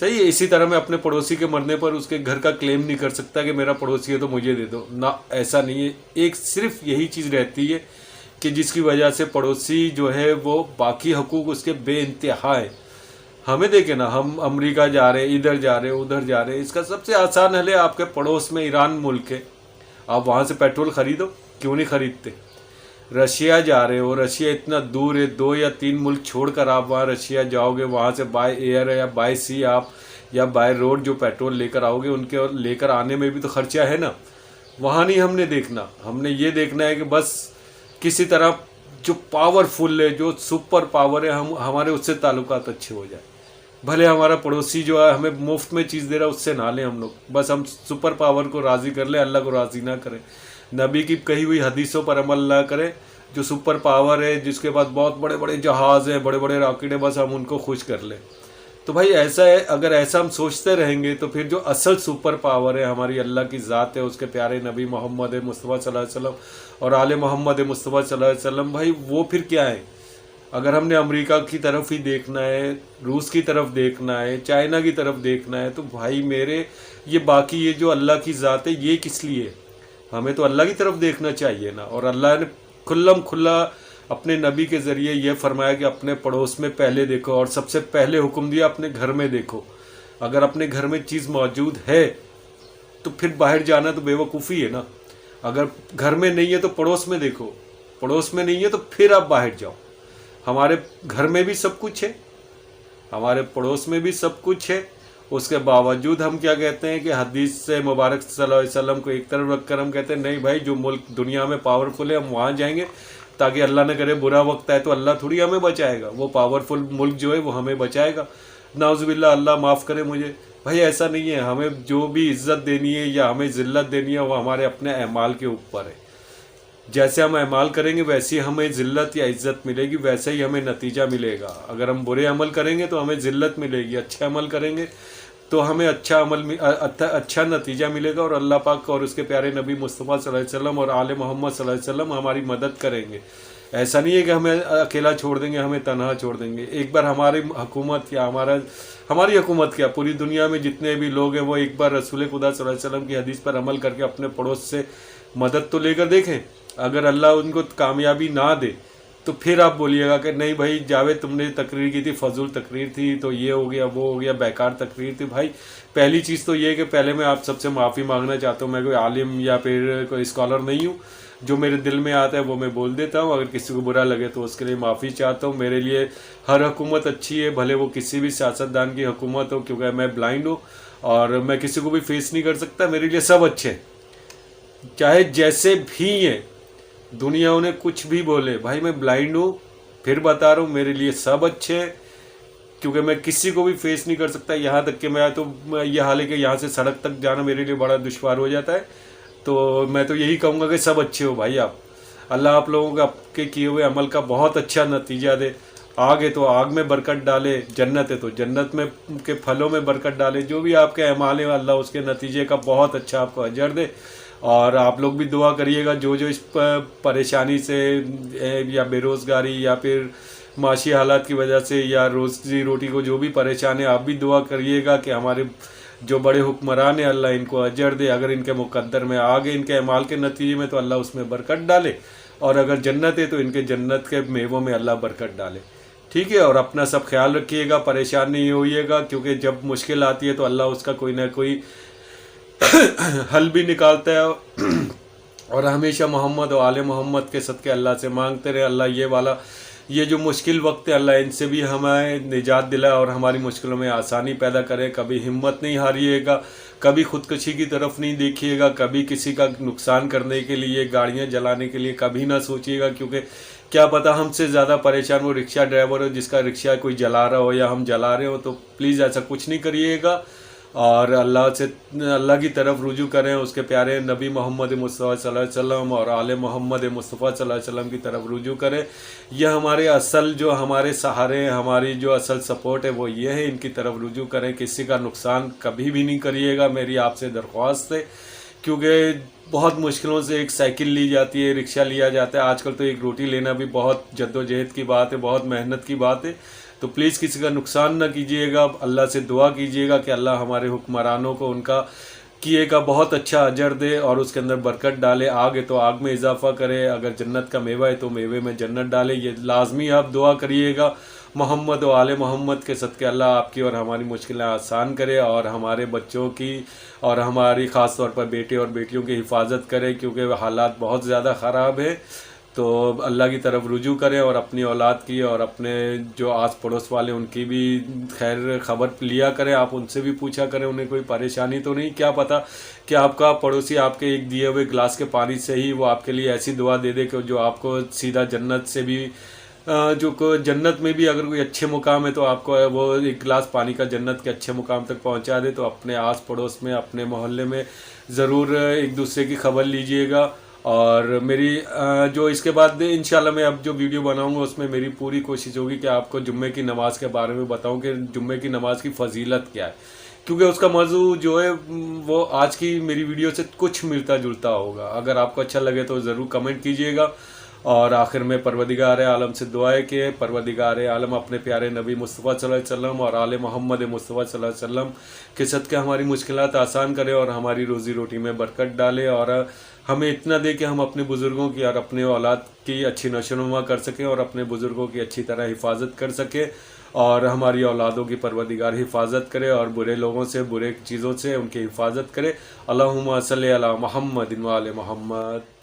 صحیح ہے. اسی طرح میں اپنے پڑوسی کے مرنے پر اس کے گھر کا کلیم نہیں کر سکتا کہ میرا پڑوسی ہے تو مجھے دے دو نا. ایسا نہیں ہے. ایک صرف یہی چیز رہتی ہے کہ جس کی وجہ سے پڑوسی جو ہے وہ باقی حقوق اس کے بے انتہا ہے. ہمیں دیکھیں نا, ہم امریکہ جا رہے ہیں, ادھر جا رہے ہیں, ادھر جا رہے ہیں. اس کا سب سے آسان حل ہے, آپ کے پڑوس میں ایران ملک ہے, آپ وہاں سے پیٹرول خریدو. کیوں نہیں خریدتے؟ رشیا جا رہے ہو, رشیا اتنا دور ہے, 2 یا 3 ملک چھوڑ کر آپ وہاں رشیا جاؤ گے, وہاں سے بائی ایئر یا بائی سی آپ یا بائی روڈ جو پیٹرول لے کر آؤ گے, ان کے لے کر آنے میں بھی تو خرچہ ہے نا. وہاں نہیں ہم نے دیکھنا, ہم نے یہ دیکھنا ہے کہ بس کسی طرح جو پاورفل ہے, جو سپر پاور ہے, ہمارے اس سے تعلقات اچھے ہو جائے. بھلے ہمارا پڑوسی جو ہے ہمیں مفت میں چیز دے رہا ہے اس سے نہ لیں ہم لوگ, بس ہم سپر پاور کو راضی کر لیں, اللہ کو راضی نہ کریں. نبی کی کہی ہوئی حدیثوں پر عمل نہ کریں. جو سپر پاور ہے, جس کے پاس بہت بڑے بڑے جہاز ہیں, بڑے بڑے راکٹ ہیں, بس ہم ان کو خوش کر لیں. تو بھائی ایسا ہے, اگر ایسا ہم سوچتے رہیں گے تو پھر جو اصل سپر پاور ہے ہماری اللہ کی ذات ہے, اس کے پیارے نبی محمد مصطفیٰ صلی اللہ علیہ وسلم اور آل محمد مصطفیٰ صلی اللہ علیہ وسلم, بھائی وہ پھر کیا ہے؟ اگر ہم نے امریکہ کی طرف ہی دیکھنا ہے, روس کی طرف دیکھنا ہے, چائنا کی طرف دیکھنا ہے, تو بھائی میرے یہ باقی یہ جو اللہ کی ذات ہے یہ کس لیے؟ ہمیں تو اللہ کی طرف دیکھنا چاہیے نا. اور اللہ نے کھلم کھلا اپنے نبی کے ذریعے یہ فرمایا کہ اپنے پڑوس میں پہلے دیکھو, اور سب سے پہلے حکم دیا اپنے گھر میں دیکھو. اگر اپنے گھر میں چیز موجود ہے تو پھر باہر جانا تو بے وقوفی ہے نا. اگر گھر میں نہیں ہے تو پڑوس میں دیکھو, پڑوس میں نہیں ہے تو پھر آپ باہر جاؤ. ہمارے گھر میں بھی سب کچھ ہے, ہمارے پڑوس میں بھی سب کچھ ہے, اس کے باوجود ہم کیا کہتے ہیں کہ حدیث سے مبارک صلی اللہ علیہ وسلم کو ایک طرف رکھ کر ہم کہتے ہیں نہیں بھائی, جو ملک دنیا میں پاورفل ہے ہم وہاں جائیں گے, تاکہ اللہ نہ کرے برا وقت آئے تو اللہ تھوڑی ہمیں بچائے گا, وہ پاورفل ملک جو ہے وہ ہمیں بچائے گا. نعوذ باللہ, اللہ معاف کرے مجھے. بھائی ایسا نہیں ہے. ہمیں جو بھی عزت دینی ہے یا ہمیں ذلت دینی ہے وہ ہمارے اپنے اعمال کے اوپر ہے. جیسے ہم اعمال کریں گے ویسی ہمیں ذلت یا عزت ملے گی, ویسے ہی ہمیں نتیجہ ملے گا. اگر ہم برے عمل کریں گے تو ہمیں ذلت ملے گی, اچھے عمل کریں گے تو ہمیں اچھا نتیجہ ملے گا, اور اللہ پاک اور اس کے پیارے نبی مصطفیٰ صلی اللہ علیہ وسلم اور آل محمد صلی اللہ علیہ وسلم ہماری مدد کریں گے. ایسا نہیں ہے کہ ہمیں اکیلا چھوڑ دیں گے, ہمیں تنہا چھوڑ دیں گے. ایک بار ہماری حکومت یا ہماری حکومت کیا پوری دنیا میں جتنے بھی لوگ ہیں وہ ایک بار رسول خدا صلی اللہ علیہ وسلم کی حدیث پر عمل کر کے اپنے پڑوس سے مدد تو لے کر دیکھیں. اگر اللہ ان کو کامیابی نہ دے تو پھر آپ بولیے گا کہ نہیں بھائی جاوید تم نے تقریر کی تھی, فضول تقریر تھی, تو یہ ہو گیا وہ ہو گیا, بیکار تقریر تھی. بھائی پہلی چیز تو یہ کہ پہلے میں آپ سب سے معافی مانگنا چاہتا ہوں. میں کوئی عالم یا پھر کوئی اسکالر نہیں ہوں, جو میرے دل میں آتا ہے وہ میں بول دیتا ہوں. اگر کسی کو برا لگے تو اس کے لیے معافی چاہتا ہوں. میرے لیے ہر حکومت اچھی ہے, بھلے وہ کسی بھی سیاستدان کی حکومت ہو, کیونکہ میں بلائنڈ ہوں اور میں کسی کو بھی فیس نہیں کر سکتا. میرے لیے سب اچھے ہیں, چاہے جیسے بھی ہیں, دنیا انہیں کچھ بھی بولے. بھائی میں بلائنڈ ہوں, پھر بتا رہا ہوں, میرے لیے سب اچھے ہیں, کیونکہ میں کسی کو بھی فیس نہیں کر سکتا. یہاں تک کہ میں تو یہ حال ہے کہ یہاں سے سڑک تک جانا میرے لیے بڑا دشوار ہو جاتا ہے. تو میں تو یہی کہوں گا کہ سب اچھے ہو بھائی آپ. اللہ آپ لوگوں کا آپ کے کیے ہوئے عمل کا بہت اچھا نتیجہ دے. آگ ہے تو آگ میں برکت ڈالے, جنت ہے تو جنت میں کے پھلوں میں برکت ڈالے. جو بھی آپ کے اعمال ہیں اللہ اس کے نتیجے کا بہت اچھا آپ کو اجر دے. اور آپ لوگ بھی دعا کریے گا جو اس پریشانی سے یا بے روزگاری یا پھر معاشی حالات کی وجہ سے یا روزی روٹی کو جو بھی پریشان ہے, آپ بھی دعا کریے گا کہ ہمارے جو بڑے حکمران ہیں اللہ ان کو اجر دے. اگر ان کے مقدر میں آگے ان کے اعمال کے نتیجے میں تو اللہ اس میں برکت ڈالے, اور اگر جنت ہے تو ان کے جنت کے میووں میں اللہ برکت ڈالے. ٹھیک ہے, اور اپنا سب خیال رکھیے گا, پریشان نہیں ہوئیے گا, کیونکہ جب مشکل آتی ہے تو اللہ اس کا کوئی نہ کوئی حل بھی نکالتا ہے. اور ہمیشہ محمد و آل محمد کے صدقے اللہ سے مانگتے رہے, اللہ یہ جو مشکل وقت ہے اللہ ان سے بھی ہمیں نجات دلائے اور ہماری مشکلوں میں آسانی پیدا کرے. کبھی ہمت نہیں ہاریے گا, کبھی خودکشی کی طرف نہیں دیکھیے گا, کبھی کسی کا نقصان کرنے کے لیے, گاڑیاں جلانے کے لیے کبھی نہ سوچیے گا, کیونکہ کیا پتہ ہم سے زیادہ پریشان وہ رکشہ ڈرائیور ہو جس کا رکشہ کوئی جلا رہا ہو یا ہم جلا رہے ہو. تو پلیز ایسا کچھ نہیں کریے گا, اور اللہ کی طرف رجوع کریں, اس کے پیارے نبی محمد مصطفیٰ صلی اللہ علیہ وسلم اور آل محمد مصطفیٰ صلی اللہ علیہ وسلم کی طرف رجوع کریں. یہ ہمارے اصل جو ہمارے سہارے ہیں, ہماری جو اصل سپورٹ ہے وہ یہ ہے, ان کی طرف رجوع کریں. کسی کا نقصان کبھی بھی نہیں کریے گا, میری آپ سے درخواست ہے, کیونکہ بہت مشکلوں سے ایک سائیکل لی جاتی ہے, رکشہ لیا جاتا ہے. آج کل تو ایک روٹی لینا بھی بہت جد و جہد کی بات ہے, بہت محنت کی بات ہے. تو پلیز کسی کا نقصان نہ کیجیے گا، اللہ سے دعا کیجیے گا کہ اللہ ہمارے حکمرانوں کو ان کا کیے کا بہت اچھا اجر دے اور اس کے اندر برکت ڈالے، آگ ہے تو آگ میں اضافہ کرے، اگر جنت کا میوہ ہے تو میوے میں جنت ڈالے۔ یہ لازمی آپ دعا کریے گا۔ محمد و آل محمد کے صدقے اللہ آپ کی اور ہماری مشکلیں آسان کرے، اور ہمارے بچوں کی اور ہماری خاص طور پر بیٹے اور بیٹیوں کی حفاظت کرے، کیونکہ حالات بہت زیادہ خراب ہے۔ تو اللہ کی طرف رجوع کریں اور اپنی اولاد کی اور اپنے جو آس پڑوس والے ان کی بھی خیر خبر لیا کریں، آپ ان سے بھی پوچھا کریں انہیں کوئی پریشانی تو نہیں، کیا پتہ کہ آپ کا پڑوسی آپ کے ایک دیے ہوئے گلاس کے پانی سے ہی وہ آپ کے لیے ایسی دعا دے دے کہ جو آپ کو سیدھا جنت سے بھی جو جنت میں بھی اگر کوئی اچھے مقام ہے تو آپ کو وہ ایک گلاس پانی کا جنت کے اچھے مقام تک پہنچا دے۔ تو اپنے آس پڑوس میں اپنے محلے میں ضرور ایک دوسرے کی خبر لیجئے گا۔ اور میری جو اس کے بعد انشاءاللہ میں اب جو ویڈیو بناؤں گا اس میں میری پوری کوشش ہوگی کہ آپ کو جمعے کی نماز کے بارے میں بتاؤں کہ جمعے کی نماز کی فضیلت کیا ہے، کیونکہ اس کا موضوع جو ہے وہ آج کی میری ویڈیو سے کچھ ملتا جلتا ہوگا۔ اگر آپ کو اچھا لگے تو ضرور کمنٹ کیجئے گا۔ اور آخر میں پروردگار عالم سے دعا ہے کہ پروردگار عالم اپنے پیارے نبی مصطفیٰ صلی اللہ علیہ وسلم اور آل محمد مصطفیٰ صلی اللہ علیہ وسلم کے صدقے ہماری مشکلات آسان کرے اور ہماری روزی روٹی میں برکت ڈالے، اور ہمیں اتنا دے کہ ہم اپنے بزرگوں کی اور اپنے اولاد کی اچھی نشو و نما کر سکیں اور اپنے بزرگوں کی اچھی طرح حفاظت کر سکیں، اور ہماری اولادوں کی پروردگار حفاظت کرے اور برے لوگوں سے برے چیزوں سے ان کی حفاظت کرے۔ اللہم صلی علی محمد و آل محمد۔